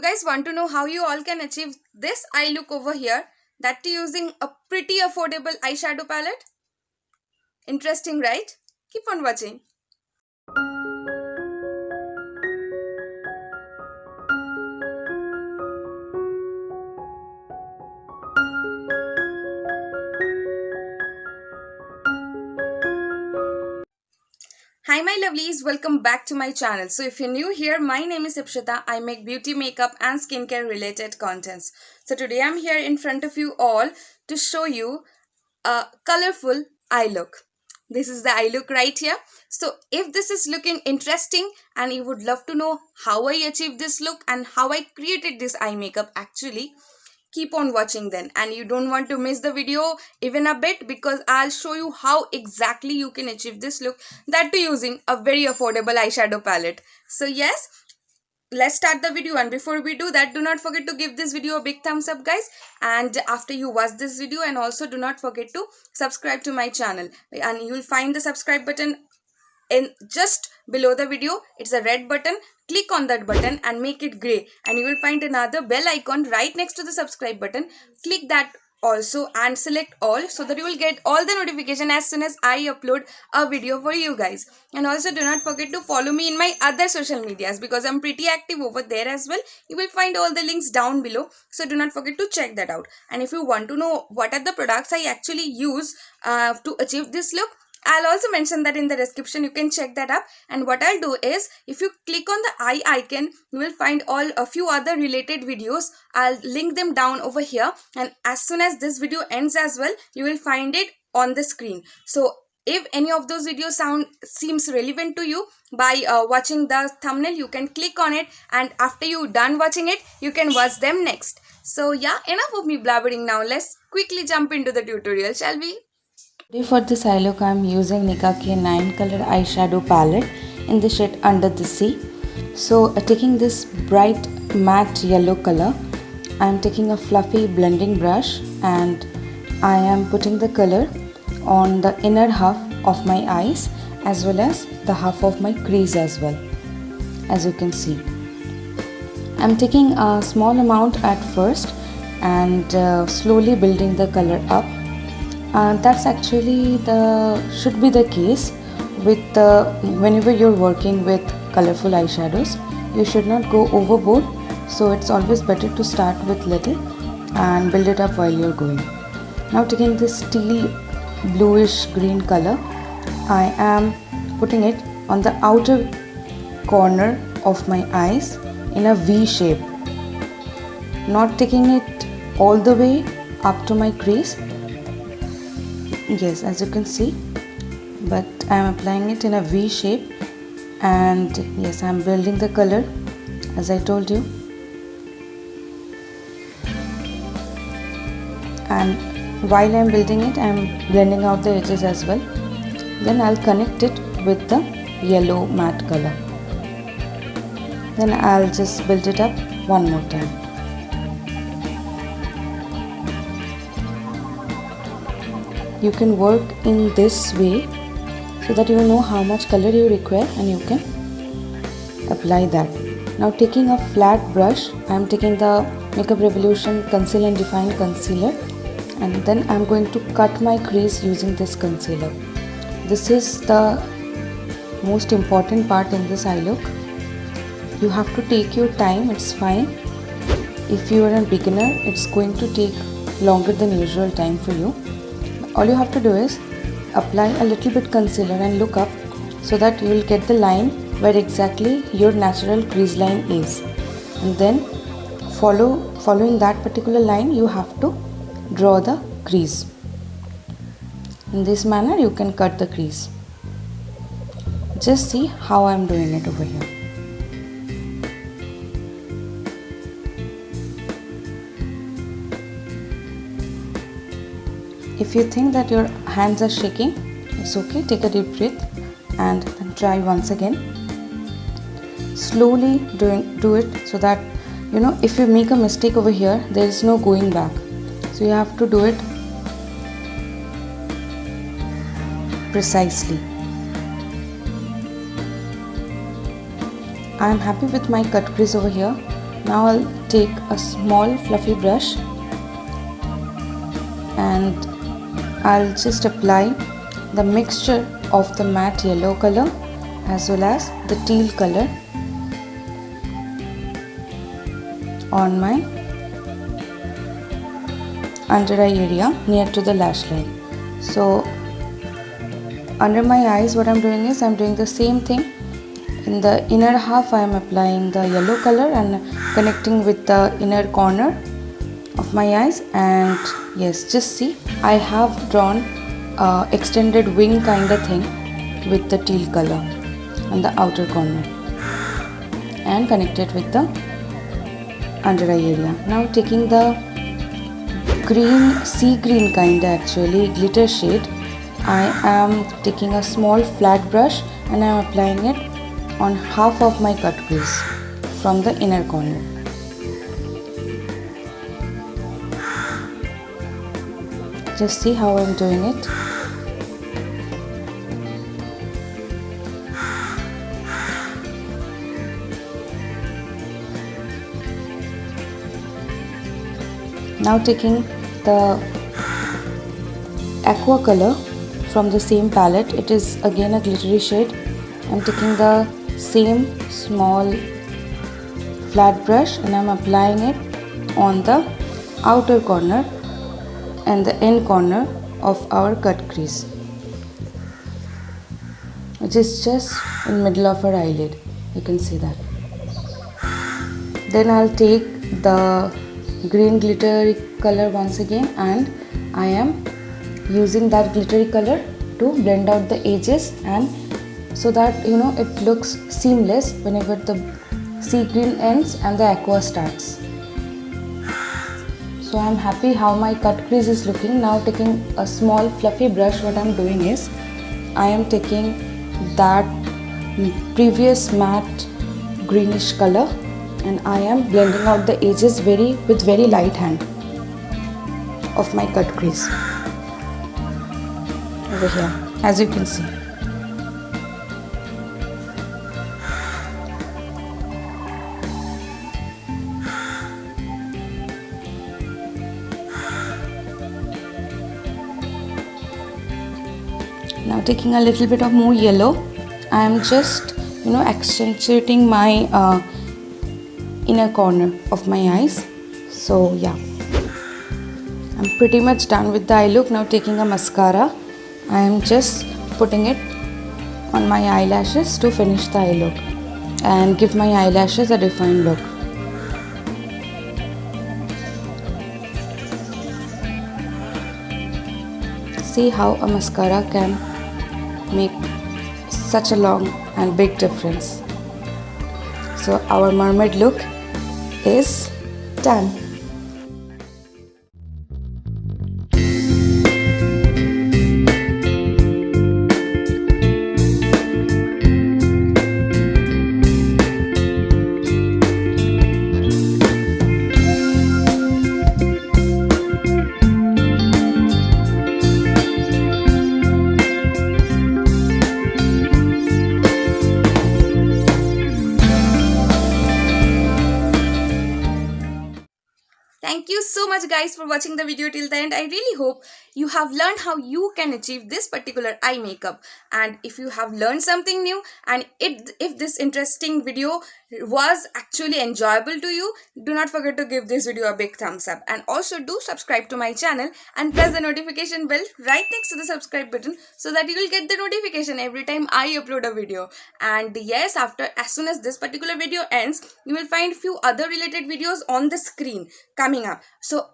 you guys want to know how you all can achieve this eye look over here, that too using a pretty affordable eyeshadow palette? Interesting, right? Keep on watching. Hi my lovelies, welcome back to my channel. So if you're new here, my name is Ipshita. I make beauty, makeup and skincare related contents. So today I'm here in front of you all to show you a colorful eye look. This is the eye look right here. So if this is looking interesting and you would love to know how I achieved this look and how I created this eye makeup actually, keep on watching then, and you don't want to miss the video even a bit, because I'll show you how exactly you can achieve this look, that too using a very affordable eyeshadow palette. So yes, let's start the video. And before we do that, do not forget to give this video a big thumbs up guys, and after you watch this video, and also do not forget to subscribe to my channel, and you'll find the subscribe button in just below the video. It's a red button. Click on that button and make it gray, and you will find another bell icon right next to the subscribe button. Click that also and select all, so that you will get all the notification as soon as I upload a video for you guys. And also do not forget to follow me in my other social medias, because I'm pretty active over there as well. You will find all the links down below, so do not forget to check that out. And if you want to know what are the products I actually use to achieve this look, I'll also mention that in the description. You can check that up. And what I'll do is, if you click on the eye icon, you will find a few other related videos. I'll link them down over here, and as soon as this video ends as well, you will find it on the screen. So if any of those videos seems relevant to you, by watching the thumbnail, you can click on it, and after you done watching it, you can watch them next. So yeah, enough of me blabbering now. Let's quickly jump into the tutorial, shall we? Today for this eye look, I am using Nicka K 9 color eyeshadow palette in the shade Under the Sea. So taking this bright matte yellow color, I am taking a fluffy blending brush, and I am putting the color on the inner half of my eyes as well as the half of my crease as well, as you can see. I am taking a small amount at first and slowly building the color up. That's actually should be the case with whenever you're working with colorful eyeshadows. You should not go overboard, so it's always better to start with little and build it up while you're going. Now taking this teal bluish green color, I am putting it on the outer corner of my eyes in a V shape, not taking it all the way up to my crease. Yes, as you can see, but I am applying it in a V shape, and yes, I am building the color as I told you. And while I am building it, I am blending out the edges as well. Then I'll connect it with the yellow matte color. Then I'll just build it up one more time. You can work in this way so that you will know how much color you require, and you can apply that. Now taking a flat brush, I am taking the Makeup Revolution Conceal and Define Concealer, and then I am going to cut my crease using this concealer. This is the most important part in this eye look. You have to take your time, it's fine. If you are a beginner, it's going to take longer than usual time for you. All you have to do is apply a little bit concealer and look up, so that you will get the line where exactly your natural crease line is, and then following that particular line, you have to draw the crease. In this manner you can cut the crease. Just see how I am doing it over here. If you think that your hands are shaking, it's okay, take a deep breath and then try once again. Slowly do it, so that if you make a mistake over here, there is no going back. So you have to do it precisely. I am happy with my cut crease over here. Now I'll take a small fluffy brush and I'll just apply the mixture of the matte yellow color as well as the teal color on my under eye area near to the lash line. So under my eyes what I'm doing is I'm doing the same thing. In the inner half I am applying the yellow color and connecting with the inner corner of my eyes, and yes, just see I have drawn extended wing kind of thing with the teal color on the outer corner and connected with the under eye area. Now taking the green, sea green kind actually glitter shade, I am taking a small flat brush and I am applying it on half of my cut crease from the inner corner. Just see how I am doing it. Now taking the aqua color from the same palette, it is again a glittery shade. I am taking the same small flat brush and I am applying it on the outer corner and the end corner of our cut crease, which is just in middle of our eyelid. You can see that. Then I'll take the green glittery color once again and I am using that glittery color to blend out the edges, and so that it looks seamless whenever the sea green ends and the aqua starts. So I am happy how my cut crease is looking. Now taking a small fluffy brush, what I am doing is I am taking that previous matte greenish color and I am blending out the edges with very light hand of my cut crease over here, as you can see. Now taking a little bit of more yellow, I am just accentuating my inner corner of my eyes. So yeah, I'm pretty much done with the eye look. Now taking a mascara, I am just putting it on my eyelashes to finish the eye look and give my eyelashes a defined look. See how a mascara can make such a long and big difference. So our mermaid look is done. Thank you so much guys for watching the video till the end. I really hope you have learned how you can achieve this particular eye makeup. And if you have learned something new and if this interesting video was actually enjoyable to you, do not forget to give this video a big thumbs up. And also do subscribe to my channel and press the notification bell right next to the subscribe button so that you will get the notification every time I upload a video. And yes, as soon as this particular video ends, you will find few other related videos on the screen coming up. So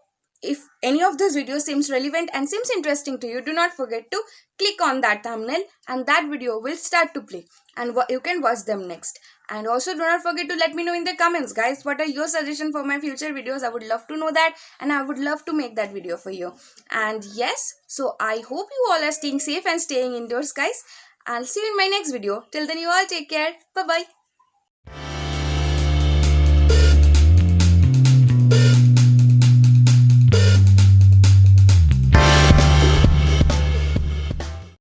if any of those videos seems relevant and seems interesting to you, do not forget to click on that thumbnail and that video will start to play and you can watch them next. And also do not forget to let me know in the comments guys, what are your suggestions for my future videos. I would love to know that and I would love to make that video for you. And yes, so I hope you all are staying safe and staying indoors guys. I'll see you in my next video. Till then you all take care. Bye bye.